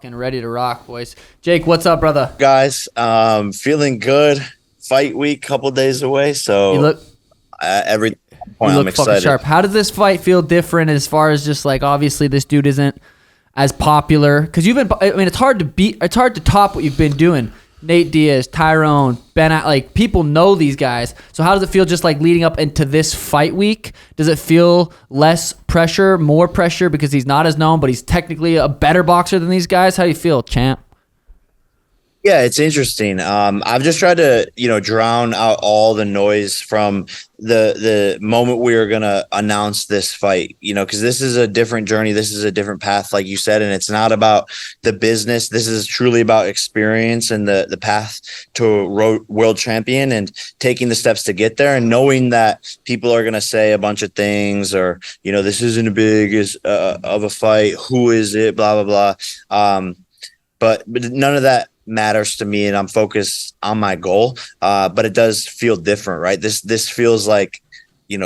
fucking ready to rock, boys. Jake, what's up, brother? Guys, feeling good. Fight week, couple days away, so You look every point you I'm look excited. fucking sharp. How does this fight feel different as far as just like, obviously this dude isn't as popular because you've been. I mean, it's hard to beat. It's hard to top what you've been doing. Nate Diaz, Tyrone, Ben, like people know these guys. So how does it feel just like leading up into this fight week? Does it feel less pressure, more pressure because he's not as known, but he's technically a better boxer than these guys? How do you feel, champ? Yeah, it's interesting. I've just tried to, drown out all the noise from the moment we were gonna announce this fight. Because this is a different journey. This is a different path, like you said, and it's not about the business. This is truly about experience and the path to a world champion and taking the steps to get there, and knowing that people are gonna say a bunch of things, or this isn't a big of a fight. Who is it? Blah blah blah. But none of that matters to me, and I'm focused on my goal. But it does feel different, right? This feels like,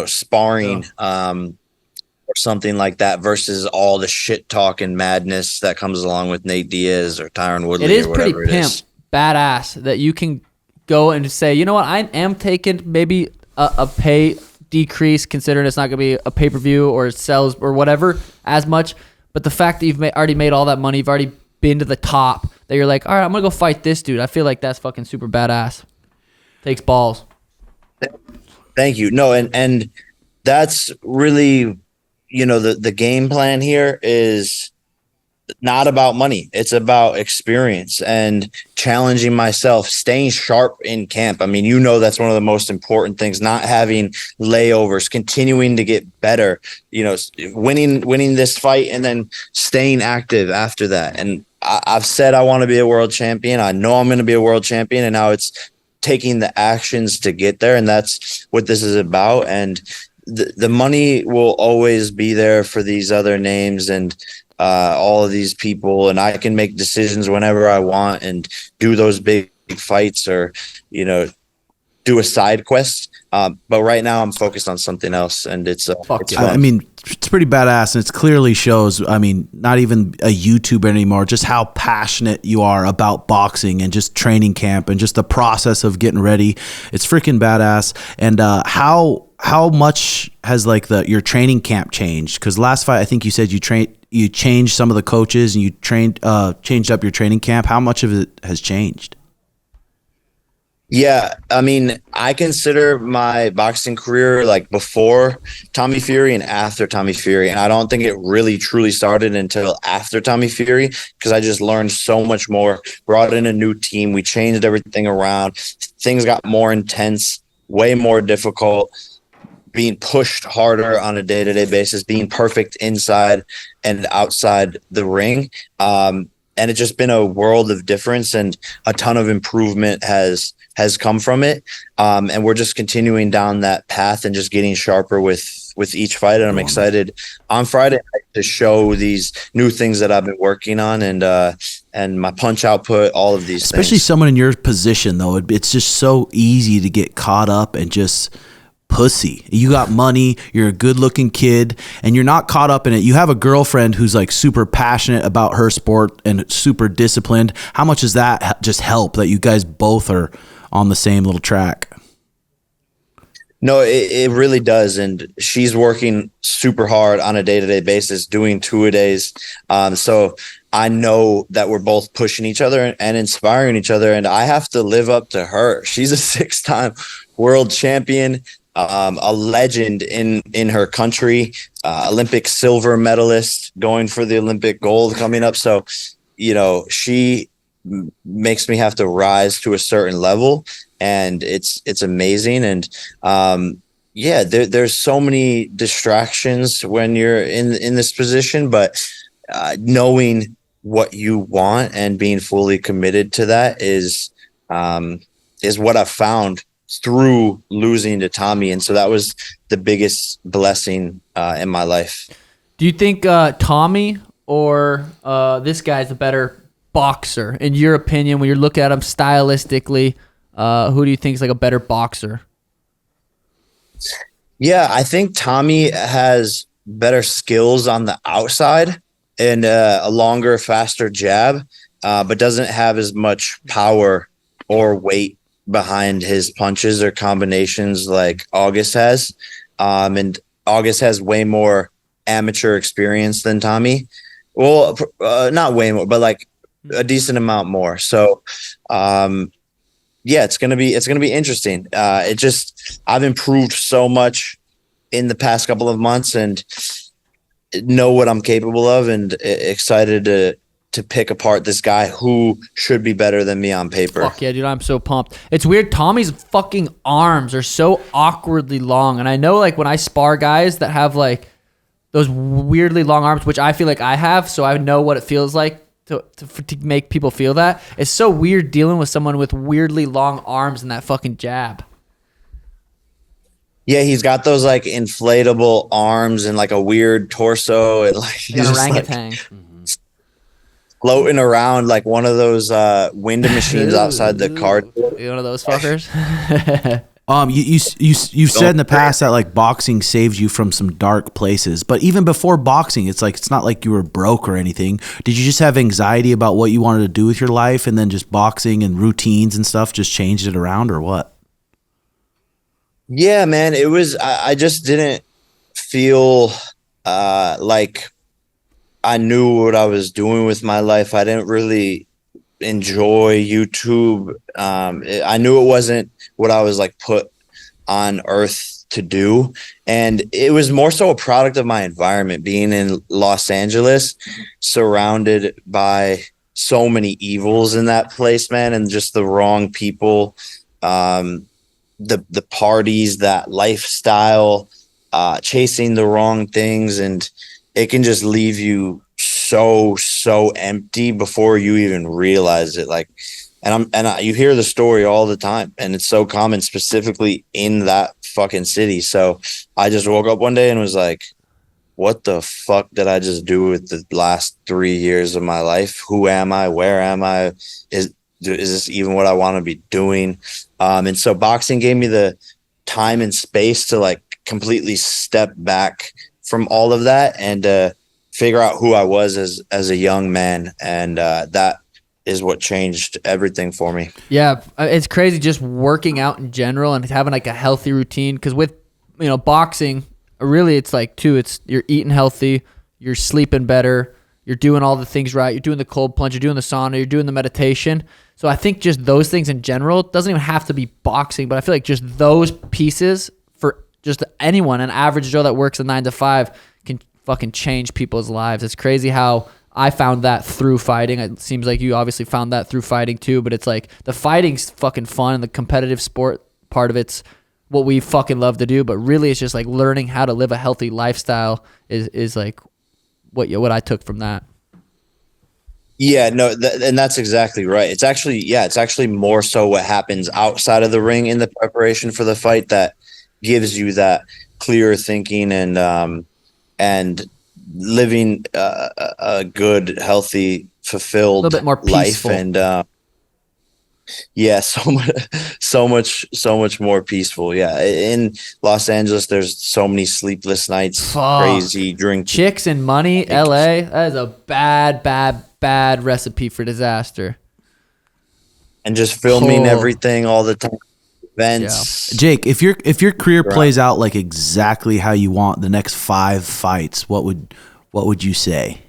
sparring, or something like that versus all the shit talk and madness that comes along with Nate Diaz or Tyron Woodley. It is or pretty whatever pimp, badass that you can go and say, you know what, I am taking maybe a pay decrease considering it's not going to be a pay-per-view or it sells or whatever as much. But the fact that you've already made all that money, you've already been to the top, that you're like, all right, I'm gonna go fight this dude. I feel like that's fucking super badass. Takes balls. Thank you. No, and that's really, the game plan here is not about money. It's about experience and challenging myself, staying sharp in camp. I mean, that's one of the most important things, not having layovers, continuing to get better, winning this fight and then staying active after that. And I've said I want to be a world champion. I know I'm going to be a world champion, and now it's taking the actions to get there. And that's what this is about. And the money will always be there for these other names and all of these people, and I can make decisions whenever I want and do those big fights or, do a side quest. But right now I'm focused on something else, and it's fun. I mean, it's pretty badass, and it clearly shows. I mean, not even a YouTuber anymore, just how passionate you are about boxing and just training camp and just the process of getting ready. It's freaking badass. And how much has your training camp changed? Because last fight, I think you said you changed some of the coaches and you changed up your training camp. How much of it has changed? Yeah, I mean, I consider my boxing career like before Tommy Fury and after Tommy Fury. And I don't think it really truly started until after Tommy Fury, because I just learned so much more, brought in a new team. We changed everything around. Things got more intense, way more difficult, being pushed harder on a day-to-day basis, being perfect inside and outside the ring. And it's just been a world of difference, and a ton of improvement has come from it. And we're just continuing down that path and just getting sharper with each fight. And I'm excited on Friday to show these new things that I've been working on, and my punch output, all of these Especially things. Someone in your position, though, it's just so easy to get caught up and just pussy. You got money, you're a good looking kid, and you're not caught up in it. You have a girlfriend who's like super passionate about her sport and super disciplined. How much does that just help that you guys both are on the same little track? No, it really does. And she's working super hard on a day-to-day basis, doing two-a-days. So I know that we're both pushing each other and inspiring each other, and I have to live up to her. She's a 6-time world champion, a legend in her country, Olympic silver medalist, going for the Olympic gold coming up. So, she makes me have to rise to a certain level, and it's amazing. And there's so many distractions when you're in this position, but knowing what you want and being fully committed to that is what I've found through losing to Tommy. And so that was the biggest blessing in my life. Do you think Tommy or this guy's a better boxer in your opinion? When you look at him stylistically, who do you think is like a better boxer? Yeah, I think Tommy has better skills on the outside. and a longer, faster jab, but doesn't have as much power or weight behind his punches or combinations like August has. And August has way more amateur experience than Tommy. Well, not way more, but like a decent amount more. So, yeah, it's gonna be interesting. I've improved so much in the past couple of months and know what I'm capable of, and excited to pick apart this guy who should be better than me on paper. Fuck yeah, dude, I'm so pumped. It's weird. Tommy's fucking arms are so awkwardly long, and I know like when I spar guys that have like those weirdly long arms, which I feel like I have, so I know what it feels like to make people feel that. It's so weird dealing with someone with weirdly long arms and that fucking jab. Yeah, he's got those like inflatable arms and like a weird torso, and like he's An just orangutan. like floating around like one of those wind machines outside the car. You one of those fuckers? You've said in the past that like boxing saved you from some dark places, but even before boxing, it's not like you were broke or anything. Did you just have anxiety about what you wanted to do with your life, and then just boxing and routines and stuff just changed it around, or what? Yeah, man, it was. I just didn't feel like I knew what I was doing with my life. I didn't really enjoy YouTube. I knew it wasn't what I was like put on earth to do, and it was more so a product of my environment, being in Los Angeles, surrounded by so many evils in that place, man, and just the wrong people, the parties, that lifestyle, chasing the wrong things, and it can just leave you so empty before you even realize it. Like, you hear the story all the time, and it's so common, specifically in that fucking city. So I just woke up one day and was like, what the fuck did I just do with the last 3 years of my life? Who am I? Where am I? Is this even what I want to be doing? And so boxing gave me the time and space to like completely step back from all of that and figure out who I was as a young man. And that is what changed everything for me. Yeah, it's crazy just working out in general and having like a healthy routine. Because with boxing, really it's like you're eating healthy, you're sleeping better, you're doing all the things right, you're doing the cold plunge, you're doing the sauna, you're doing the meditation. So I think just those things in general doesn't even have to be boxing, but I feel like just those pieces for just anyone, an average Joe that works a 9 to 5, can fucking change people's lives. It's crazy how I found that through fighting. It seems like you obviously found that through fighting too, but it's like the fighting's fucking fun and the competitive sport part of it's what we fucking love to do, but really it's just like learning how to live a healthy lifestyle is like what I took from that. Yeah, no, and that's exactly right. It's actually more so what happens outside of the ring in the preparation for the fight that gives you that clear thinking and living a good, healthy, fulfilled a little bit more peaceful life. And yeah, so much more peaceful. Yeah, in Los Angeles, there's so many sleepless nights, crazy drink, chicks and money. LA, that is a bad recipe for disaster. And just filming everything all the time. Events. Yeah. Jake, if your career plays out like exactly how you want, the next 5 fights, what would you say?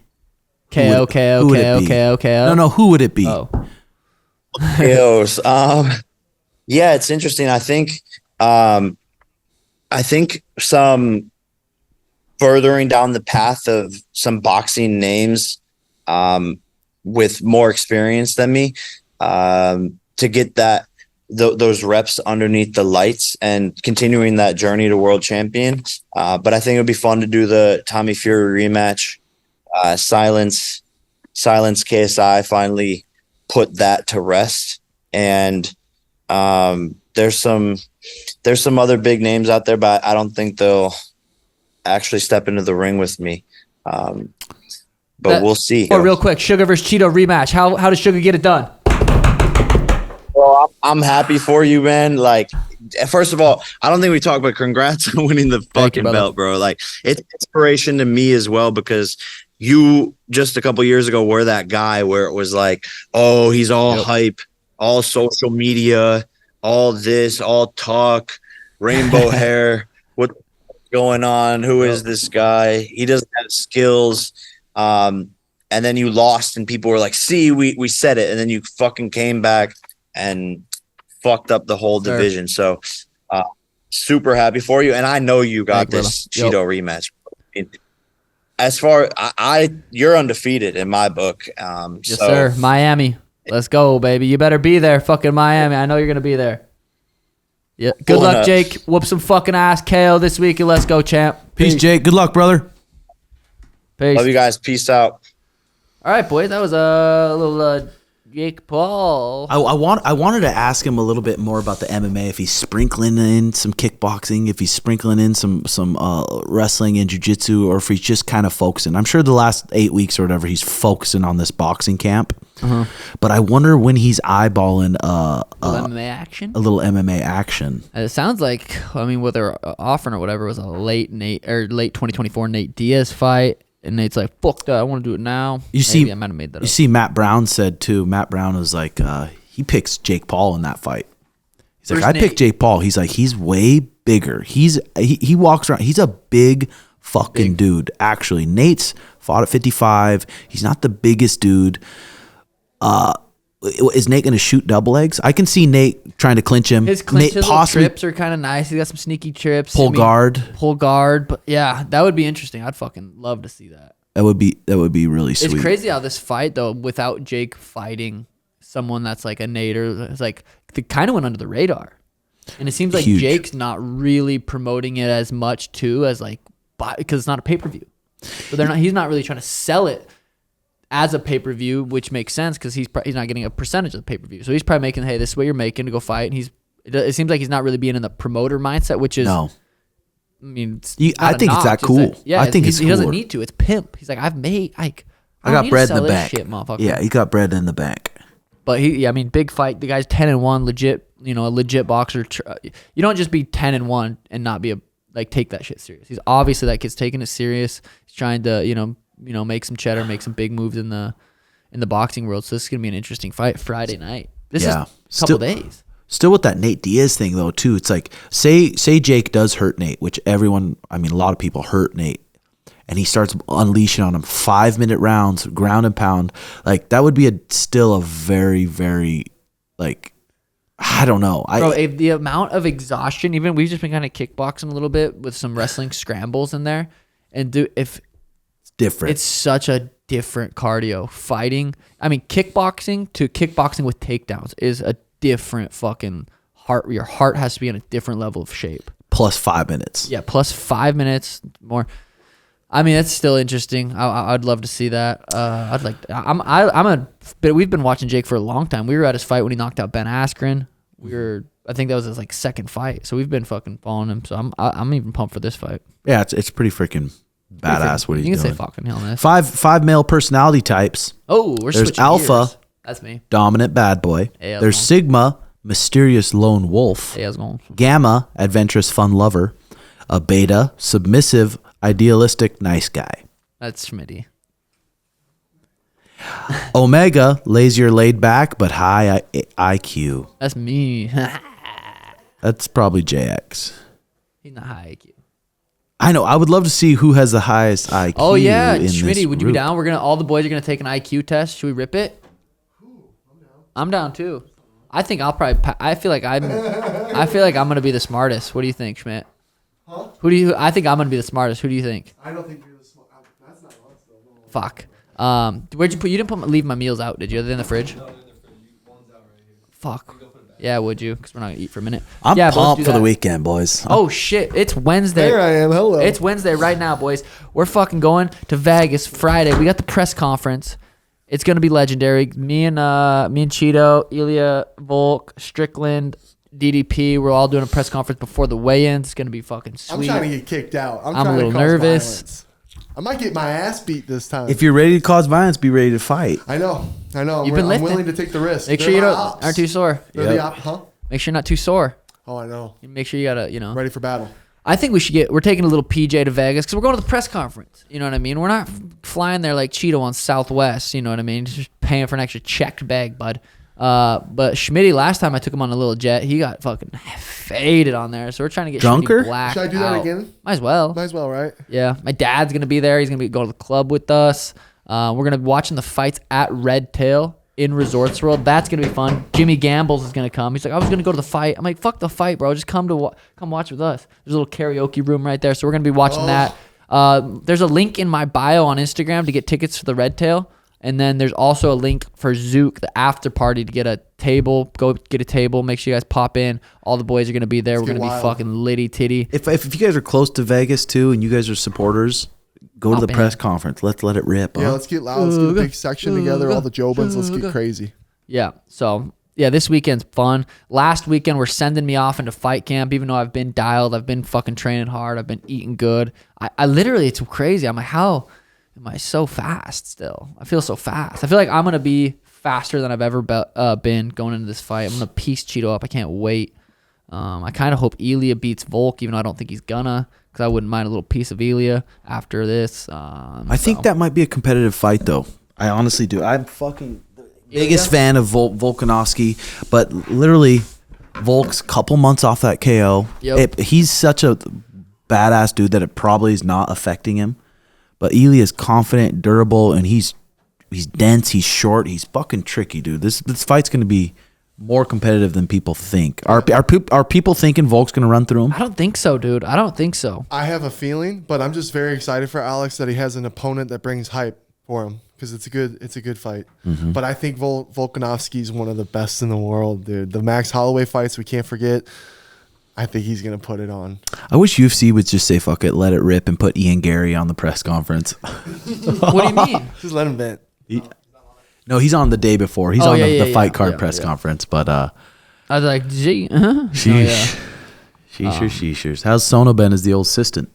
KO. No, who would it be? Oh. KOs. Yeah, it's interesting. I think some furthering down the path of some boxing names with more experience than me to get those reps underneath the lights and continuing that journey to world champion. But I think it would be fun to do the Tommy Fury rematch, silence KSI, finally put that to rest. And there's some other big names out there, but I don't think they'll actually step into the ring with me. But we'll see. Oh, real quick, Suga versus Cheeto rematch. How does Suga get it done? Well, I'm happy for you, man. Like, first of all, I don't think we talked, but congrats on winning the fucking belt, bro. Like, it's inspiration to me as well, because you just a couple years ago were that guy where it was like, oh, he's all hype, all social media, all this, all talk, rainbow hair. What's going on? Who is this guy? He doesn't have skills. And then you lost and people were like, see, we said it. And then you fucking came back and fucked up the whole division. So super happy for you. And I know you got this Cheeto rematch. As far you're undefeated in my book. Yes, sir. Miami. Let's go, baby. You better be there. Fucking Miami. I know you're going to be there. Yeah. Good luck, Jake. Whoop some fucking ass KO this week and let's go, champ. Peace, Jake. Good luck, brother. Peace. Love you guys. Peace out. All right, boys. That was a little Jake Paul. I wanted to ask him a little bit more about the MMA. If he's sprinkling in some kickboxing, if he's sprinkling in some wrestling and jiu-jitsu, or if he's just kind of focusing. I'm sure the last 8 weeks or whatever, he's focusing on this boxing camp. But I wonder when he's eyeballing a little MMA action. It sounds like, I mean, what they're offering or whatever was a late 2024 Nate Diaz fight. And Nate's like, fuck that, I want to do it now. I might have made that up. You see, Matt Brown said too. Matt Brown was like, he picks Jake Paul in that fight. He's like, I picked Jake Paul. He's like, he's way bigger. He walks around. He's a big fucking dude. Actually, Nate's fought at 55. He's not the biggest dude. Is Nate going to shoot double legs? I can see Nate trying to clinch him. His little trips are kind of nice. He got some sneaky trips. Pull guard. But yeah, that would be interesting. I'd fucking love to see that. That would be really sweet. It's crazy how this fight though, without Jake fighting someone that's like a Nate, or it's like they kind of went under the radar, and it seems like Jake's not really promoting it as much too as like because it's not a pay-per-view, so he's not really trying to sell it as a pay-per-view, which makes sense because he's not getting a percentage of the pay-per-view. So he's probably making, hey, this is what you're making to go fight. And it seems like he's not really being in the promoter mindset, which is, I mean, I think it's that cool. I think he doesn't need to. It's pimp. He's like, I got bread in the bank. Shit, motherfucker. Yeah, he got bread in the bank. But big fight. The guy's 10-1, legit. A legit boxer. You don't just be 10-1 and not be take that shit serious. He's obviously that kid's taking it serious. He's trying to make some cheddar, make some big moves in the boxing world. So this is gonna be an interesting fight Friday night. This is a couple days. Still with that Nate Diaz thing though too. It's like say Jake does hurt Nate, which a lot of people hurt Nate, and he starts unleashing on him 5-minute rounds, ground and pound. Like that would be still a very, very I don't know. The amount of exhaustion. Even we've just been kind of kickboxing a little bit with some wrestling scrambles in there, and different. It's such a different cardio. Fighting, kickboxing to kickboxing with takedowns is a different fucking heart. Your heart has to be in a different level of shape. Plus 5 minutes. Yeah, plus 5 minutes more. It's still interesting. I'd love to see that. But we've been watching Jake for a long time. We were at his fight when he knocked out Ben Askren. I think that was his second fight. So we've been fucking following him. So I'm even pumped for this fight. Yeah, it's pretty freaking badass what he's doing. You can say fucking hell, man. Five male personality types. Oh, there's Alpha. Gears. That's me. Dominant bad boy. Hey, there's Sigma, mysterious lone wolf. Hey, how's it going? Gamma, adventurous fun lover. A Beta, submissive, idealistic, nice guy. That's Schmitty. Omega, lazier, laid back, but high IQ. That's me. That's probably JX. He's not high IQ. I know. I would love to see who has the highest IQ. Oh yeah, Schmitty, would you be down? All the boys are gonna take an IQ test. Should we rip it? I'm down too. I think I'll probably. I feel like I'm gonna be the smartest. What do you think, Schmidt? Huh? I think I'm gonna be the smartest. Who do you think? I don't think you're the smartest. That's not us though. No. Fuck. Where'd you put? You didn't leave my meals out, did you? Are they in the fridge? No, they're in the fridge. One's out right here. Fuck. Yeah, would you? Because we're not gonna eat for a minute. I'm pumped for the weekend, boys. Oh shit! It's Wednesday. There I am. Hello. It's Wednesday right now, boys. We're fucking going to Vegas Friday. We got the press conference. It's gonna be legendary. Me and Cheeto, Ilia, Volk, Strickland, DDP. We're all doing a press conference before the weigh-ins. It's gonna be fucking sweet. I'm trying to get kicked out. I'm a little nervous. Violence. I might get my ass beat this time. If you're ready to cause violence, be ready to fight. I know. You've been lifting. I'm willing to take the risk. Make sure you aren't too sore. They're the Huh? Make sure you're not too sore. Oh, I know. Make sure you gotta, Ready for battle. I think we're taking a little PJ to Vegas because we're going to the press conference. You know what I mean? We're not flying there like Cheeto on Southwest. You know what I mean? Just paying for an extra checked bag, bud. But Schmitty, last time I took him on a little jet, he got fucking faded on there. So we're trying to get Drunker? Schmitty blacked Should I do that out. again? Might as well. Might as well, right? Yeah. My dad's going to be there. He's going to be going to the club with us. We're going to be watching the fights at Red Tail in Resorts World. That's going to be fun. Jimmy Gambles is going to come. He's like, I was going to go to the fight. I'm like, fuck the fight, bro. Just come watch with us. There's a little karaoke room right there. So we're going to be watching that. There's a link in my bio on Instagram to get tickets for the Red Tail. And then there's also a link for Zook, the after party, to get a table. Go get a table. Make sure you guys pop in. All the boys are going to be there. We're going to be fucking litty titty. If you guys are close to Vegas too, and you guys are supporters, go to the in. press conference. Let's let it rip. Yeah, Huh? let's get loud. Let's get a big section together. All the Jobans. Let's get crazy. Yeah. So, yeah, this weekend's fun. Last weekend, we're sending me off into fight camp, even though I've been dialed. I've been fucking training hard. I've been eating good. I literally, it's crazy. I'm like, how am I so fast still? I feel so fast. I feel like I'm going to be faster than I've ever been going into this fight. I'm going to piece Cheeto up. I can't wait. I kind of hope Ilia beats Volk, even though I don't think he's gonna, because I wouldn't mind a little piece of Ilia after this. I think that might be a competitive fight, though. I honestly do. I'm fucking the biggest fan of Volkanovski, but literally, Volk's couple months off that KO. Yep. He's such a badass dude that it probably is not affecting him. But Ilia is confident, durable, and he's dense. He's short. He's fucking tricky, dude. This fight's gonna be more competitive than people think. Are people thinking Volk's gonna run through him? I don't think so, dude. I don't think so. I have a feeling, but I'm just very excited for Alex that he has an opponent that brings hype for him because it's a good fight. Mm-hmm. But I think Volkanovski is one of the best in the world, dude. The Max Holloway fights we can't forget. I think he's gonna put it on. I wish UFC would just say fuck it, let it rip, and put Ian Gary on the press conference. What do you mean? Just let him vent. No, he's on the day before. He's Oh, on yeah, the yeah, fight yeah. card Yeah, press yeah. conference. But I was like, gee, sheesh. Sheeshers. How's Sono Been as the old assistant?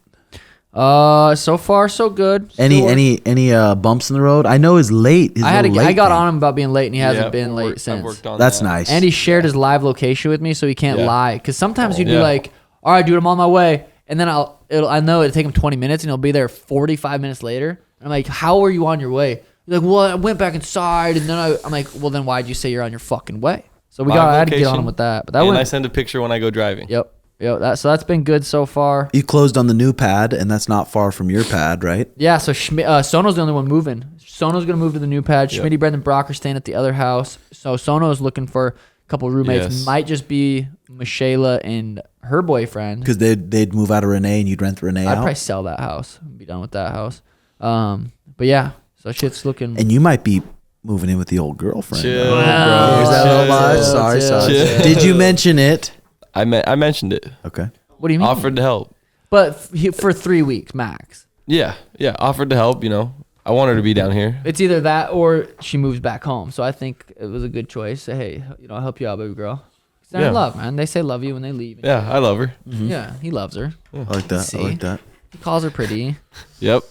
So far so good. Any bumps in the road? I know he's late. I got on him about being late, and he hasn't been late I've since. worked on That's that. nice. And he shared his live location with me, so he can't Yeah. lie. Because sometimes he'd be Yeah. like, "All right, dude, I'm on my way," and then I know it'll take him 20 minutes, and he'll be there 45 minutes later. And I'm like, "How are you on your way?" He's like, "Well, I went back inside, and then I'm like, "Well, then why'd you say you're on your fucking way?" So I had to get on him with that. But that and went. I send a picture when I go driving. Yep. So that's been good so far. You closed on the new pad, and that's not far from your pad, right? Yeah, so Sono's the only one moving. Sono's going to move to the new pad. Yep. Schmitty, Brendan, Brock are staying at the other house. So Sono's looking for a couple roommates. Yes. Might just be Michaela and her boyfriend. Because they'd move out of Renee, and you'd rent Renee I'd out. probably sell that house and be done with that house. But yeah, so shit's looking. And you might be moving in with the old girlfriend. Chill, Here's bro. that little Chill. vibe. Sorry. Chill. Did you mention it? I mentioned it. Okay. What do you mean? Offered to help. But for 3 weeks max. Yeah. Offered to help. I want her to be down here. It's either that or she moves back home. So I think it was a good choice. Say, hey, I'll help you out, baby girl. 'Cause they're in Yeah. love, man. They say love you when they leave. Yeah, I love her. Yeah, he loves her. I like that. See? I like that. He calls her pretty. Yep.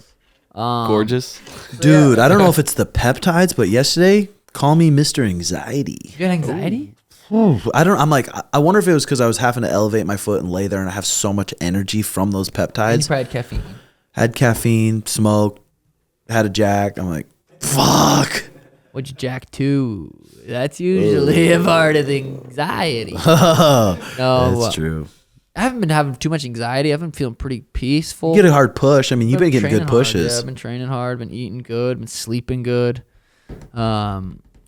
Gorgeous. Dude, I don't know if it's the peptides, but yesterday, call me Mr. Anxiety. You got anxiety? I'm like, I wonder if it was because I was having to elevate my foot and lay there and I have so much energy from those And you peptides. probably had caffeine. Had caffeine, smoked, had a jack. I'm like, fuck. What'd you jack to? That's usually a part of the anxiety. Oh, No, that's true. I haven't been having too much anxiety. I've been feeling pretty peaceful. You get a hard push. I mean, you've been getting training good hard, pushes. Yeah, I've been training hard, been eating good, been sleeping good.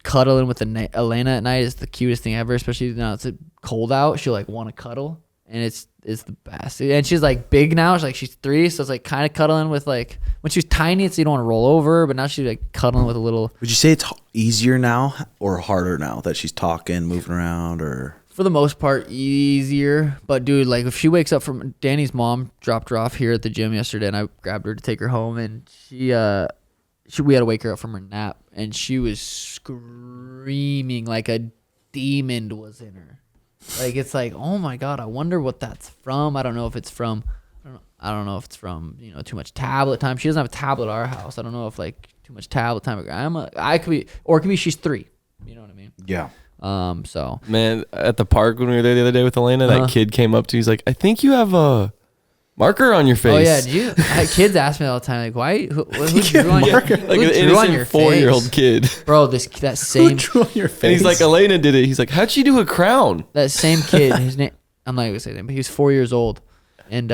Cuddling with Elena at night is the cutest thing ever, especially now it's cold out. She'll like want to cuddle, and it's the best. And she's like big now. She's 3, so it's like kind of cuddling with like when she was tiny, it's you don't want to roll over, but now she's like cuddling with a little. Would you say it's easier now or harder now that she's talking, moving around, or? For the most part, easier. But dude, like if she wakes up from Danny's mom dropped her off here at the gym yesterday, and I grabbed her to take her home, and we had to wake her up from her nap, and she was screaming like a demon was in her. Like it's like, oh my god, I wonder what that's from. I don't know if it's from, too much tablet time. She doesn't have a tablet at our house. I don't know if like too much tablet time. It could be she's 3. You know what I mean? Yeah. So Man, at the park when we were there the other day with Elena, that kid came up to me. He's like, I think you have Marker on your face. Oh yeah, kids ask me all the time, like, why? Who drew on your, Like who an drew on innocent your 4-year-old face? kid. Bro, that same Drew on your face. And he's like, Elena did it. He's like, how'd she do a crown? that same kid. His name, I'm not gonna say his name, but he was 4 years old, and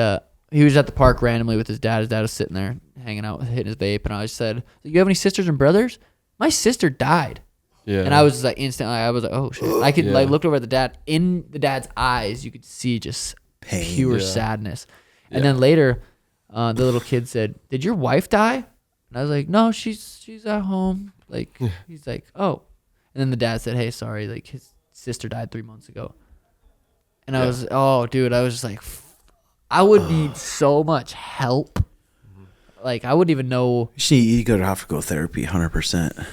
he was at the park randomly with his dad. His dad was sitting there hanging out, hitting his vape, and I just said, "You have any sisters and brothers?" My sister died. Yeah. And I was like instantly, I was like, oh shit. I could Yeah. like looked over at the dad. In the dad's eyes, you could see just Pain. pure sadness. And then later, the little kid said, "Did your wife die?" And I was like, "No, she's at home." Like he's like, "Oh." And then the dad said, "Hey, sorry, like his sister died 3 months ago." And I was, oh dude, I was just like, I would need so much help. Like I wouldn't even know. You gotta have to go therapy, 100%.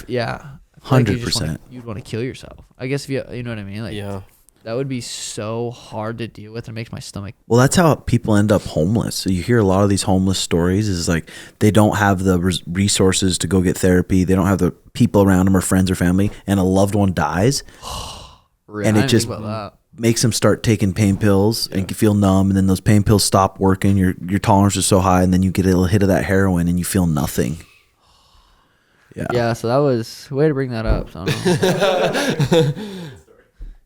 Yeah. 100%. You'd want to kill yourself. I guess if you know what I mean. Like, Yeah. that would be so hard to deal with. It makes my stomach. Well, that's how people end up homeless. So you hear a lot of these homeless stories is like they don't have the resources to go get therapy. They don't have the people around them or friends or family, and a loved one dies. And it just makes them start taking pain pills and you feel numb, and then those pain pills stop working. Your tolerance is so high, and then you get a little hit of that heroin and you feel nothing. Yeah, so that was way to bring that up. So I don't know.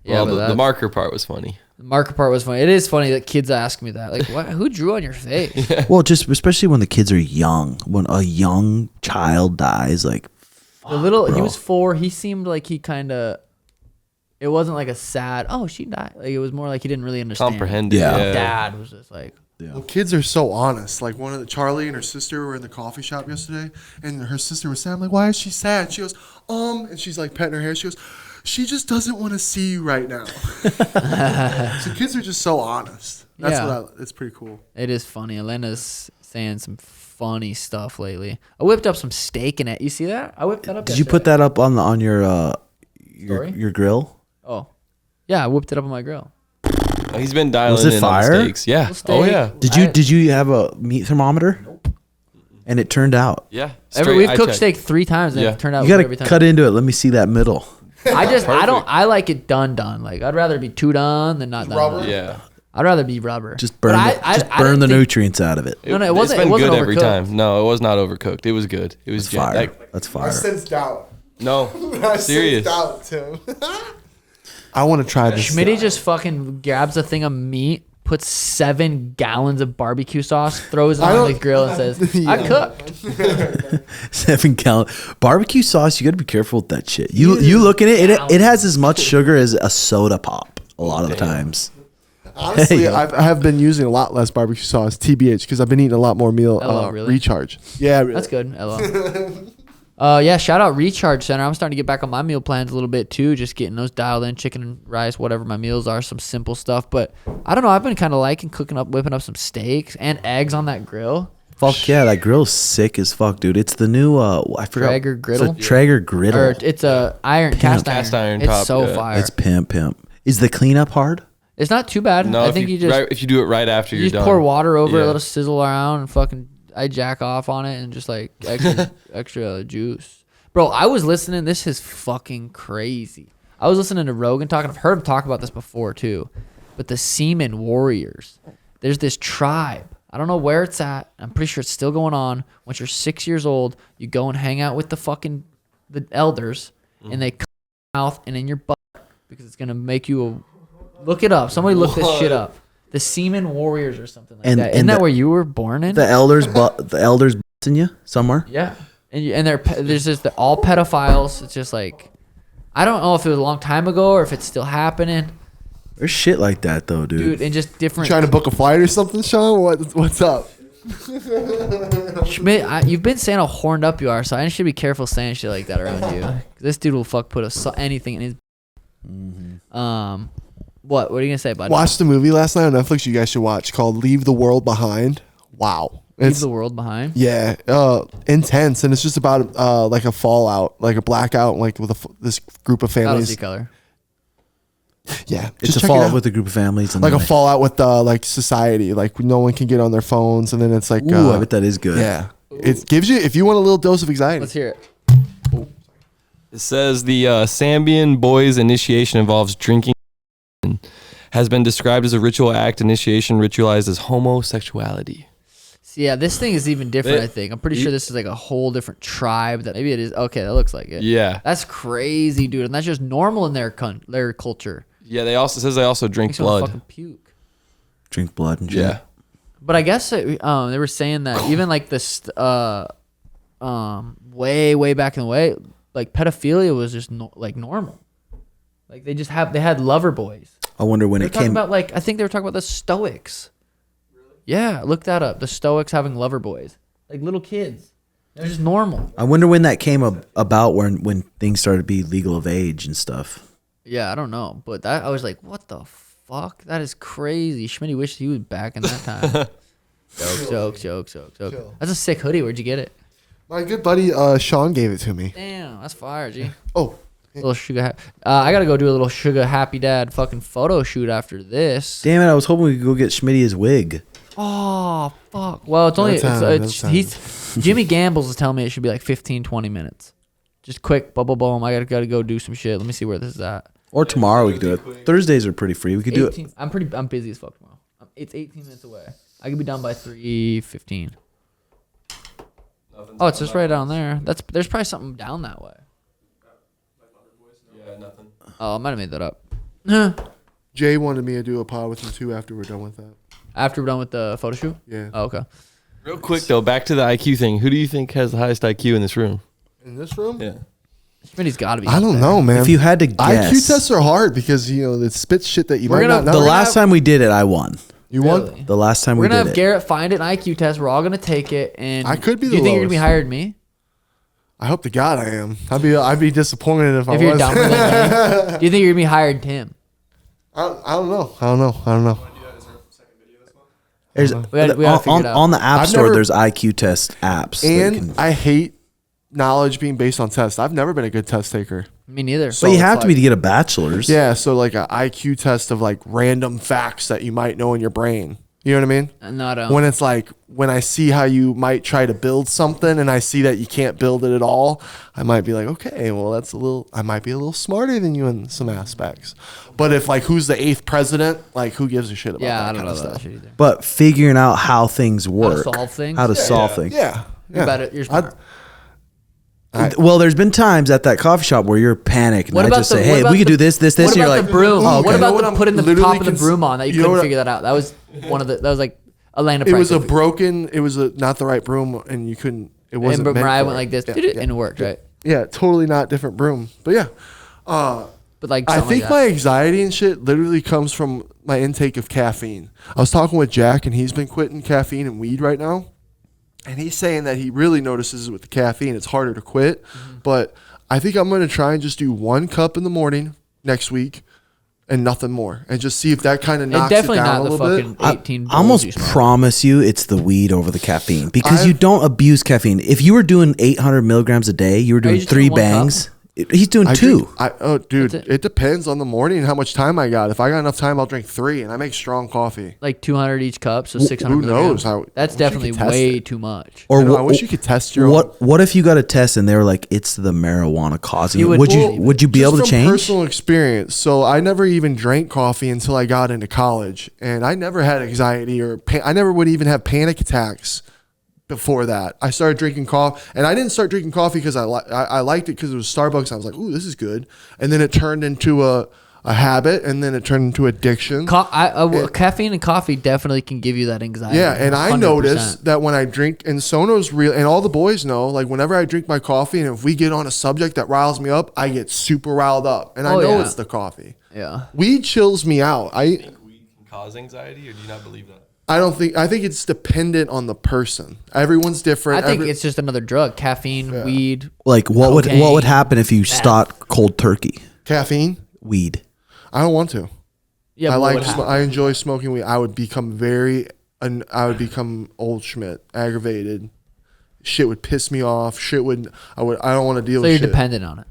Yeah, Well, but the marker part was funny. the marker part was funny. It is funny that kids ask me that. Like, what? Who drew on your face? Well, just especially when the kids are young. When a young child dies, like The little, he bro. was 4. He seemed like he kind of. It wasn't like a sad. Oh, she died. Like it was more like he didn't really understand. Comprehend it. Yeah. Yeah. Dad was just like. Well, kids are so honest. Like Charlie and her sister were in the coffee shop yesterday, and her sister was sad. I'm like, why is she sad? She goes, and she's like petting her hair. She goes, she just doesn't want to see you right now. So kids are just so honest. That's Yeah. it's pretty cool. It is funny. Elena's saying some funny stuff lately. I whipped up some steak in it. You see that? I whipped that up. did you put that up on your grill? Oh, yeah. I whipped it up on my grill. He's been dialing Was it in fire? on steaks. Yeah. Steak. Oh yeah. Did you have a meat thermometer? Nope. And it turned out. Yeah. We've I cooked checked. steak 3 times and Yeah. it turned out You good gotta every time. cut into it. Let me see that middle. I like it done. Like I'd rather be too done than not done. Rubber? Yeah. I'd rather be rubber. Just burn But I burn the didn't think- nutrients out of it. No, it It's wasn't. been It wasn't good every overcooked. time. No, it was not overcooked. It was good. It was That's fire. like, That's I fire. sense doubt. no. I Serious. sense doubt, Tim. I want to try this. Schmitty just fucking grabs a thing of meat, puts 7 gallons of barbecue sauce, throws it on the grill, and says, "I cooked." 7 gallon barbecue sauce. You got to be careful with that shit. You look at it. It has as much sugar as a soda pop. A lot of the times. Honestly, Hey, I have been using a lot less barbecue sauce, TBH, because I've been eating a lot more meal Oh, really? recharge. Yeah, really. That's good. LL. Yeah, shout out Recharge Center. I'm starting to get back on my meal plans a little bit too, just getting those dialed in, chicken and rice, whatever my meals are, some simple stuff. But I don't know, I've been kind of liking whipping up some steaks and eggs on that grill. Fuck yeah, that grill's sick as fuck, dude. It's the new I forgot. Traeger griddle? It's a Traeger griddle. Or it's a cast iron. Cast iron It's top, so yeah. fire. It's pimp. Is the cleanup hard? It's not too bad. No, I think you just if you do it right after you you're just done. pour water over it, Yeah. let it sizzle around, and fucking I jack off on it and just like extra juice. Bro, I was listening. This is fucking crazy. I was listening to Rogan talking. I've heard him talk about this before too. But the Seaman Warriors, there's this tribe. I don't know where it's at. I'm pretty sure it's still going on. Once you're 6 years old, you go and hang out with the elders, and they cut your mouth and in your butt because it's gonna make you look it up. Somebody look this shit up. The Seaman Warriors or something like that. Isn't that where you were born in? The elders busting you somewhere. Yeah, and there's just all pedophiles. It's just like, I don't know if it was a long time ago or if it's still happening, There's shit like that though, dude. And just different. Trying to book a flight or something, Sean? What's up? Schmidt, you've been saying how horned up you are, so I should be careful saying shit like that around you. 'Cause this dude will put anything in his. What are you gonna say, bud? Watched the movie last night on Netflix. You guys should watch called "Leave the World Behind." Wow, Leave the world behind. Yeah, intense, and it's just about like a fallout, like a blackout, like with this group of I don't families. see color. Yeah, It's just a check it fallout out. with a group of families. And like a then fallout with like society. Like no one can get on their phones, and then it's like, Ooh, I bet that is good. yeah, it gives you if you want a little dose of anxiety. Let's hear it. It says the Sambian boys' initiation involves drinking and has been described as a ritual act, initiation ritualized as homosexuality. See, yeah, this thing is even different, I think. I'm pretty sure this is like a whole different tribe. That maybe it is. Okay, that looks like it. Yeah. That's crazy, dude. And that's just normal in their culture. Yeah, they also drink Makes me wanna blood. fucking puke. Drink blood and shit. Yeah. But I guess they were saying that even like this, way back in the way, like pedophilia was just like normal. Like they had lover boys. I wonder when They're it talking came. about like I think they were talking about the Stoics. Really? Yeah, look that up. The Stoics having lover boys, like little kids. They're just normal. I wonder when that came about, when things started to be legal of age and stuff. Yeah, I don't know, but that I was like, what the fuck? That is crazy. Schmitty wished he was back in that time. Joke. That's a sick hoodie. Where'd you get it? My good buddy Sean gave it to me. Damn, that's fire, G. Oh, Little sugar. I gotta go do a little sugar happy dad fucking photo shoot after this. Damn it! I was hoping we could go get Schmitty his wig. Oh fuck. Well, it's only Jimmy Gambles is telling me it should be like 15-20 minutes. Just quick, boom. I gotta go do some shit. Let me see where this is at. Or tomorrow we could do it. Thursdays are pretty free. We could do it. I'm busy as fuck tomorrow. It's 18 minutes away. I could be done by 3:15. Oh, it's just right down there. There's probably something down that way. Yeah, nothing. Oh, I might have made that up. Jay wanted me to do a pod with him too after we're done with that. After we're done with the photo shoot? Yeah. Oh, okay. Real quick though, back to the IQ thing. Who do you think has the highest IQ in this room? In this room? Yeah. Schmitty's got to be. I don't know, man. If you had to guess, IQ tests are hard because it spits shit that you might not know. The last time we did it, I won. You won? Really? The last time We're we gonna did have it. Garrett find it, an IQ test. We're all gonna take it, and I could be Do the you think you're gonna be lowest. higher than me? I hope to God I am. I'd be disappointed if I If you're was. dumber than me, do you think you're gonna be higher than Tim? I don't know. There's, We gotta figure it out. on the App I've Store, never- there's IQ test apps. that you And can- I hate knowledge being based on tests. I've never been a good test taker. Me neither. So but you it's have to be like- to get a bachelor's. Yeah, so like an IQ test of like random facts that you might know in your brain. You know what I mean? Not When it's like when I see how you might try to build something and I see that you can't build it at all, I might be like, okay, well I might be a little smarter than you in some aspects. But if like who's the 8th president, like who gives a shit about yeah, that I don't kind know of about that stuff? shit either. But figuring out how things work, solve things? how to Yeah, solve things. Yeah. You're better. You're smart. Well, there's been times at that coffee shop where you're panicked, and What I about just the- say, what "Hey, about we could the- do this, What and you're about like, the broom? oh, okay. What You know about what the I'm putting the literally top of the broom on that you you know couldn't what- figure that out? That was one of the. That was like Elena. It was Price. a broken. It was not the right broom, and you couldn't. It wasn't. And meant Mariah for went it. like this, Yeah, and it worked, right? yeah, totally not different broom. But yeah, But like, I something think like my that. anxiety and shit literally comes from my intake of caffeine. I was talking with Jack, and he's been quitting caffeine and weed right now, and he's saying that he really notices with the caffeine it's harder to quit. But I think I'm gonna try and just do 1 cup in the morning next week. And nothing more, and just see if that kind of knocks It's definitely it down not a the little bit. fucking 18. I almost bowls you smoke. promise you it's the weed over the caffeine because I've- you don't abuse caffeine. If you were doing 800 milligrams a day, you were doing just 3 doing 1 cup? bangs. He's doing I 2. drink, dude, That's it. it depends on the morning and how much time I got. If I got enough time, I'll drink 3, and I make strong coffee. Like 200 each cup, so 600. who knows milligrams. how- That's I wish you definitely could test way it. too much. Or I know, I wha- wish you could test your What if you got a test and they were like, it's the marijuana causing You it? would- Would you be Just able to from change? personal experience. So I never even drank coffee until I got into college, and I never had anxiety or I never would even have panic attacks. Before that, I started drinking coffee, and I didn't start drinking coffee because I liked it because it was Starbucks. I was like, "Ooh, this is good," and then it turned into a habit, and then it turned into addiction. Caffeine and coffee definitely can give you that anxiety. Yeah, and I 100%. noticed that when I drink, and Sono's real, and all the boys know, like whenever I drink my coffee, and if we get on a subject that riles me up, I get super riled up, and I Oh, know yeah. it's the coffee. Yeah. Weed chills me out. Weed can cause anxiety, or do you not believe that? I think it's dependent on the person. Everyone's different. I think it's just another drug. Caffeine, weed. Like what Cocaine. would happen if you stopped cold turkey? caffeine. Weed. I don't want to. Yeah, I but what like. would happen? I enjoy smoking weed. I would become I would become old Schmidt, aggravated. Shit would piss me off. I don't want to deal So with you're shit. dependent on it.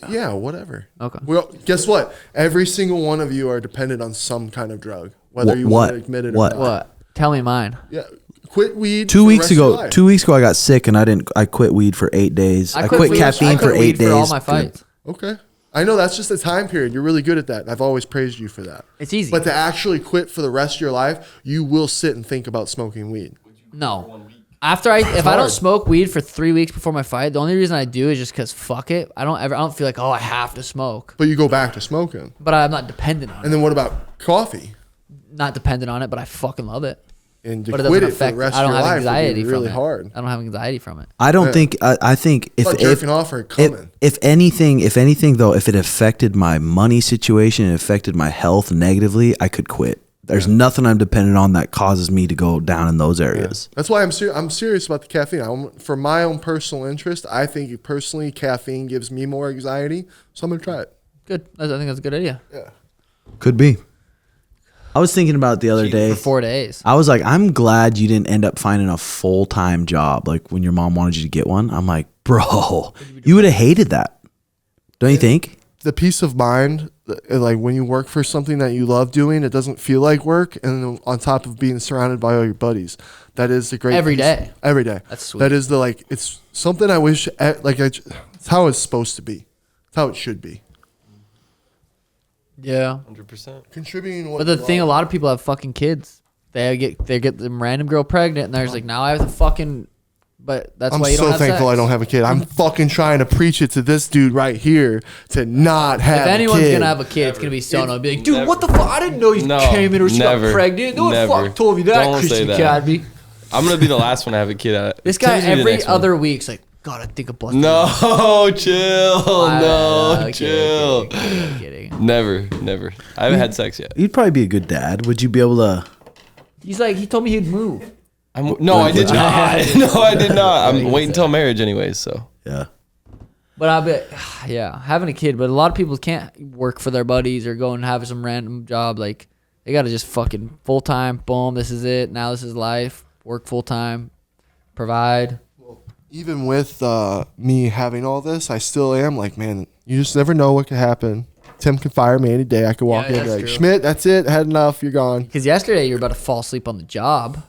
Yeah, whatever. Okay. Well, guess what? Every single one of you are dependent on some kind of drug, whether you want to admit it or What? not. What? Tell me mine. Yeah, quit weed. 2 for the weeks rest of your ago, life. 2 weeks ago, I got sick and I quit weed for 8 days. I quit weed- caffeine I for quit 8 weed days. for all my fights. Okay. I know that's just a time period. You're really good at that. I've always praised you for that. It's easy. But to actually quit for the rest of your life, you will sit and think about smoking weed. No. If I don't smoke weed for 3 weeks before my fight, the only reason I do is just because fuck it. I don't feel like, I have to smoke. But you go back to smoking. But I'm not dependent on it. And then what about coffee? Not dependent on it, but I fucking love it. And to But it quit doesn't it for the affect. rest I of don't your have life anxiety would be really from it. hard. I don't have anxiety from it. I don't think. I think if Like jerking off or coming. if anything though, if it affected my money situation and affected my health negatively, I could quit. There's nothing I'm dependent on that causes me to go down in those areas. That's why I'm serious about the caffeine. For my own personal interest, I think personally caffeine gives me more anxiety, so I'm gonna try it. Good. I think that's a good idea. Yeah. Could be. I was thinking about it the other day. For 4 days. I was like, I'm glad you didn't end up finding a full-time job. Like when your mom wanted you to get one, I'm like, bro, you would have hated that. Don't you think? The peace of mind, like when you work for something that you love doing, it doesn't feel like work, and then on top of being surrounded by all your buddies, that is the great Every piece. day. Every day. That's sweet. That is it's something I wish it's how it's supposed to be. It's how it should be. Yeah. 100%. Contributing what But the you thing, a love. lot of people have fucking kids. They get them random girl pregnant, and there's like, now I have to fucking. But that's I'm why you don't so have thankful sex. I don't have a kid. I'm fucking trying to preach it to this dude right here to not have If anyone's a kid. gonna have a kid, it's gonna be Sono. Be like, dude, what the fuck? I didn't know you No, came in or she got never, pregnant. No one never. fuck told me that, Don't say Christian that. Cadby. I'm gonna be the last one to have a kid. This guy Tim's gonna be the every next one. other week's like, God, I think a busted. No, chill. No, chill. Kidding. Never. I haven't had sex yet. You'd probably be a good dad. Would you be able to? He's like, he told me he'd move. No, I did not. No, I did not. I'm waiting until marriage, anyways. So Yeah. But I bet, yeah, having a kid. But a lot of people can't work for their buddies or go and have some random job. Like, they got to just fucking full time. Boom, this is it. Now this is life. Work full time. Provide. Even with me having all this, I still am like, man, you just never know what could happen. Tim could fire me any day. I could walk in and be that's like, true. Schmidt, that's it. Had enough. You're gone. Because yesterday you were about to fall asleep on the job.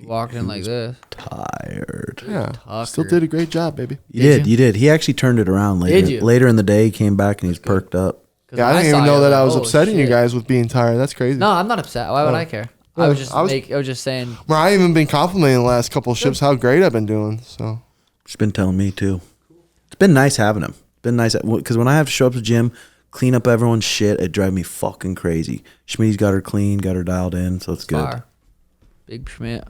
Walking in like this. Tired. Yeah. Tucker. Still did a great job, baby. You did. He actually turned it around later. Did you? Later in the day, he came back and he's perked up. Yeah, I didn't even know that I was upsetting you guys with being tired. That's crazy. No, I'm not upset. Why would I care? I was just saying. Well, I even been complimenting the last couple of shifts how great I've been doing. So She's been telling me too. It's been nice having him. Been nice because when I have to show up to the gym, clean up everyone's shit, it drives me fucking crazy. Schmitty's got her clean, got her dialed in, so it's good. Fire. Big Schmidt.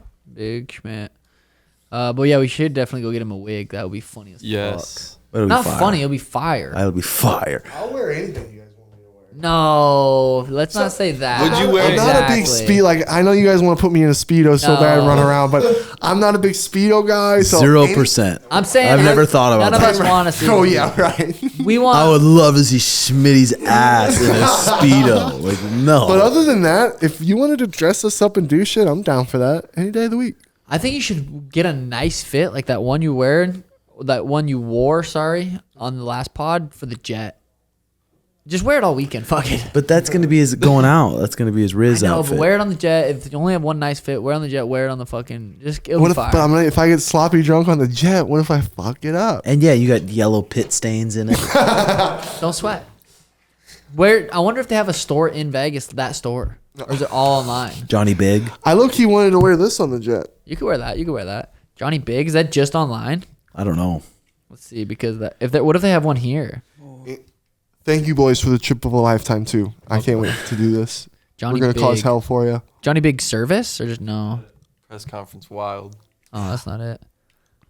But yeah, we should definitely go get him a wig. That would be funny as yes. fuck. Not funny. It'll be fire. That'll be fire. I'll wear anything you guys want me to wear. No, let's not say that. Would you wear I'm not a big speed. Like I know you guys want to put me in a speedo so bad, and run around, but I'm not a big speedo guy. So 0%. I'm saying I've never thought about none that. of us want to see. Oh it. yeah, right. We want. I would love to see Schmitty's ass in a speedo. Like no. But other than that, if you wanted to dress us up and do shit, I'm down for that any day of the week. I think you should get a nice fit like that one you wore, on the last pod for the jet. Just wear it all weekend. Fuck it. But that's gonna be his going out. That's gonna be his Rizz I know, outfit. but wear it on the jet. If you only have one nice fit, wear it on the jet. Wear it on the fucking. It'll What be if? fire. But if I get sloppy drunk on the jet, what if I fuck it up? And yeah, you got yellow pit stains in it. Don't sweat. I wonder if they have a store in Vegas. That store, or is it all online? Johnny Big. I low-key wanted to wear this on the jet. You could wear that. Johnny Big, is that just online? I don't know. Let's see, because what if they have one here? Thank you, boys, for the trip of a lifetime too. I can't wait to do this. Johnny We're gonna cause Big. hell for you. Johnny Big service or just no? Press conference wild. Oh, that's not it.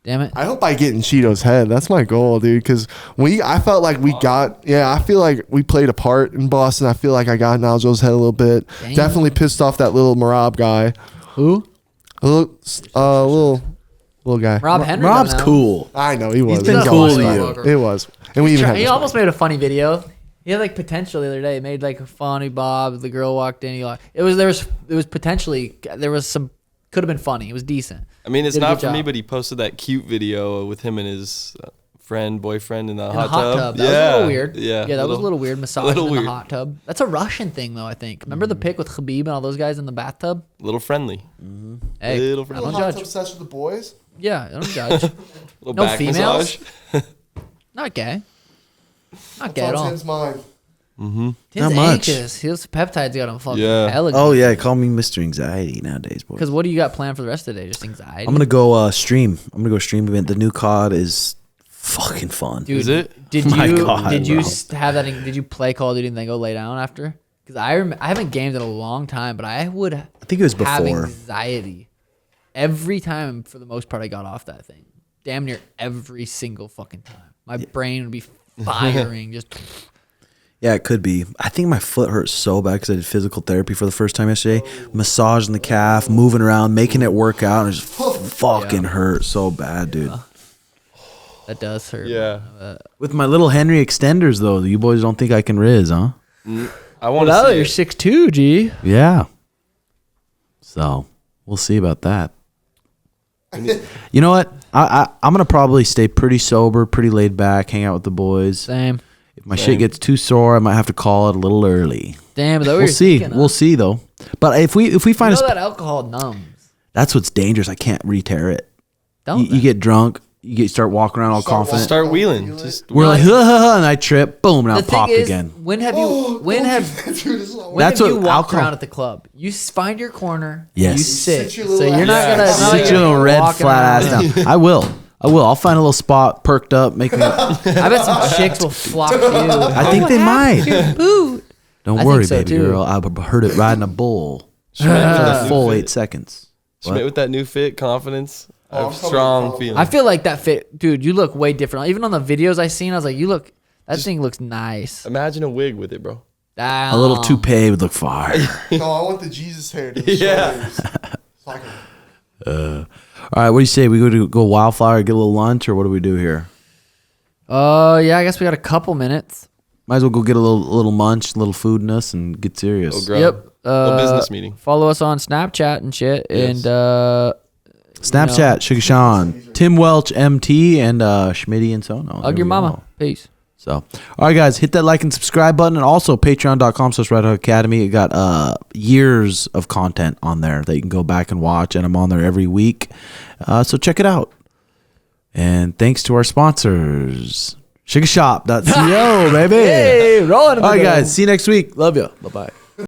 Damn it. I hope I get in Cheeto's head. That's my goal, dude. Because I felt like I feel like we played a part in Boston. I feel like I got in Aljo's head a little bit. Damn. Definitely pissed off that little Marab guy. Who? A little guy. Rob Henry. Rob's don't know. cool. I know he was. He's been He's cool always to fun. you. It was, and we even had. He this almost made a funny video. He had like potential the other day. He made like a funny Bob. The girl walked in. It was potentially there was some could have been funny. It was decent. I mean, it's Did a not good for me, job. but he posted that cute video with him and his boyfriend in the In hot the hot tub. That was a little weird. Yeah, that was a little weird. Massage in the weird. hot tub. That's a Russian thing, though. I think. Remember the pic with Khabib and all those guys in the bathtub? Little friendly. Hey, Little I friendly. don't hot tub judge. sex with the boys. Yeah, I don't judge. Little No back females? massage. Not gay. Not gay at all. Tim's mind. Tim's Not much. anxious. His peptides got him fucking hella. Oh yeah, call me Mr. Anxiety nowadays, boy. Because what do you got planned for the rest of the day? Just anxiety. I'm gonna go stream. I'm gonna go stream event. The new COD is fucking fun. Dude, Is it? Did My you God, did you bro. have that? Did you play Call of Duty and then go lay down after? Because I haven't gamed in a long time, but I would. I think it was have before. anxiety every time. For the most part, I got off that thing. Damn near every single fucking time. My brain would be firing. Just Yeah, it could be. I think my foot hurt so bad because I did physical therapy for the first time yesterday. Massaging the calf, moving around, making it work out, and it just fucking hurt so bad, dude. that does hurt. Yeah. With my little Henry extenders, though, you boys don't think I can Rizz, huh? I want to Well, see you're it. 6'2", G. Yeah. So we'll see about that. You know what? I'm gonna probably stay pretty sober, pretty laid back, hang out with the boys. Same. If my shit gets too sore, I might have to call it a little early. Damn. Is that what We'll you're see. thinking, huh? We'll see though. But if we find You a know spot, that alcohol numbs. that's what's dangerous. I can't re-tear it. Don't You get drunk, you start walking around all confident. Start wheeling. Just We're like, ha ha ha, and I trip, boom, and The I'll thing pop is, again. when have you? When have? Dude, this is not When That's have you what walked alcohol- around at the club? You find your corner. Yes. You sit. Sit your So little you're not ass gonna down. it's not Sit like your you're little red walking flat around. ass down. I will. I'll find a little spot perked up, making it. I bet some chicks will flock to you. I think they might. Food. Don't I worry, think so, baby too. girl. I heard it riding a bull. Schmidt with that new Full fit. 8 seconds. Schmidt with that new fit, confidence. I I'm have coming strong from- feeling. I feel like that fit, dude. You look way different. Even on the videos I seen, I was like, you look. That thing looks nice. Imagine a wig with it, bro. A little toupee would look fire. No, I want the Jesus hair. To Yeah. All right, what do you say? We go Wildflower, get a little lunch, or what do we do here? Yeah, I guess we got a couple minutes. Might as well go get a little munch, a little food in us, and get serious. Oh, grub. Yep. A business meeting. Follow us on Snapchat and shit. Yes. And Snapchat, Sugar Sean, Tim Welch, MT, and Schmitty and Sono. hug There your we mama. go. Peace. So, all right, guys, hit that like and subscribe button, and also patreon.com/RedHawk Academy. It got years of content on there that you can go back and watch, and I'm on there every week. So check it out. And thanks to our sponsors, SugarShop.co, baby. Hey, rolling. All right, guys, see you next week. Love you. Bye-bye.